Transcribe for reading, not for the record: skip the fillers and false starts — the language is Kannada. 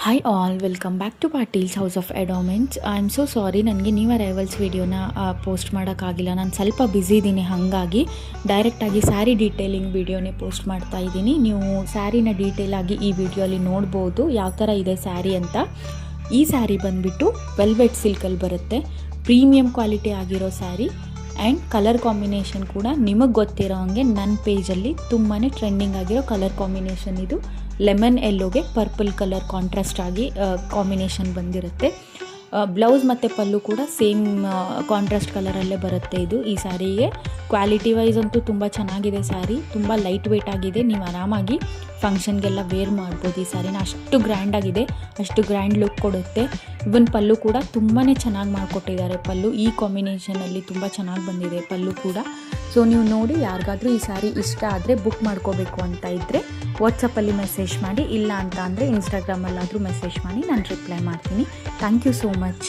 Hi all, welcome back to Patil's house of adamants. I am so sorry, ನನಗೆ ನ್ಯೂ ಅರೈವಲ್ಸ್ ವೀಡಿಯೋನ ಪೋಸ್ಟ್ ಮಾಡೋಕ್ಕಾಗಿಲ್ಲ. ನಾನು ಸ್ವಲ್ಪ ಬ್ಯುಸಿ ಇದ್ದೀನಿ, ಹಾಗಾಗಿ ಡೈರೆಕ್ಟಾಗಿ ಸ್ಯಾರಿ ಡೀಟೇಲಿಂಗ್ ವೀಡಿಯೋನೇ ಪೋಸ್ಟ್ ಮಾಡ್ತಾ ಇದ್ದೀನಿ. ನೀವು ಸ್ಯಾರಿನ ಡೀಟೇಲಾಗಿ ಈ ವಿಡಿಯೋಲಿ ನೋಡ್ಬೋದು ಯಾವ ಥರ ಇದೆ ಸ್ಯಾರಿ ಅಂತ. ಈ ಸ್ಯಾರಿ ಬಂದುಬಿಟ್ಟು ವೆಲ್ವೆಟ್ ಸಿಲ್ಕಲ್ಲಿ ಬರುತ್ತೆ. ಪ್ರೀಮಿಯಂ ಕ್ವಾಲಿಟಿ ಆಗಿರೋ ಸ್ಯಾರಿ ಆ್ಯಂಡ್ ಕಲರ್ ಕಾಂಬಿನೇಷನ್ ಕೂಡ ನಿಮಗೆ ಗೊತ್ತಿರೋ ಹಾಗೆ ನನ್ನ ಪೇಜಲ್ಲಿ ತುಂಬಾ ಟ್ರೆಂಡಿಂಗ್ ಆಗಿರೋ ಕಲರ್ ಕಾಂಬಿನೇಷನ್ ಇದು. ಲೆಮನ್ ಎಲ್ಲೋಗೆ ಪರ್ಪಲ್ ಕಲರ್ ಕಾಂಟ್ರಾಸ್ಟ್ ಆಗಿ ಕಾಂಬಿನೇಷನ್ ಬಂದಿರುತ್ತೆ. ಬ್ಲೌಸ್ ಮತ್ತು ಪಲ್ಲು ಕೂಡ ಸೇಮ್ ಕಾಂಟ್ರಾಸ್ಟ್ ಕಲರಲ್ಲೇ ಬರುತ್ತೆ ಇದು. ಈ ಸ್ಯಾರಿಗೆ ಕ್ವಾಲಿಟಿ ವೈಸ್ ಅಂತೂ ತುಂಬ ಚೆನ್ನಾಗಿದೆ ಸ್ಯಾರಿ. ತುಂಬ ಲೈಟ್ ವೆಯ್ಟ್ ಆಗಿದೆ, ನೀವು ಆರಾಮಾಗಿ ಫಂಕ್ಷನ್ಗೆಲ್ಲ ವೇರ್ ಮಾಡ್ಬೋದು. ಈ ಸ್ಯಾರಿನ ಅಷ್ಟು ಗ್ರ್ಯಾಂಡಾಗಿದೆ, ಅಷ್ಟು ಗ್ರ್ಯಾಂಡ್ ಲುಕ್ ಕೊಡುತ್ತೆ. ಇವನ್ ಪಲ್ಲು ಕೂಡ ತುಂಬಾ ಚೆನ್ನಾಗಿ ಮಾಡಿಕೊಟ್ಟಿದ್ದಾರೆ. ಪಲ್ಲು ಈ ಕಾಂಬಿನೇಷನಲ್ಲಿ ತುಂಬ ಚೆನ್ನಾಗಿ ಬಂದಿದೆ ಪಲ್ಲು ಕೂಡ. ಸೊ ನೀವು ನೋಡಿ, ಯಾರಿಗಾದರೂ ಈ ಸ್ಯಾರಿ ಇಷ್ಟ ಆದರೆ ಬುಕ್ ಮಾಡ್ಕೋಬೇಕು ಅಂತ ಇದ್ದರೆ ವಾಟ್ಸಪ್ಪಲ್ಲಿ ಮೆಸೇಜ್ ಮಾಡಿ, ಇಲ್ಲ ಅಂತ ಅಂದರೆ ಇನ್ಸ್ಟಾಗ್ರಾಮಲ್ಲಾದರೂ ಮೆಸೇಜ್ ಮಾಡಿ, ನಾನು ರಿಪ್ಲೈ ಮಾಡ್ತೀನಿ. Thank you so much.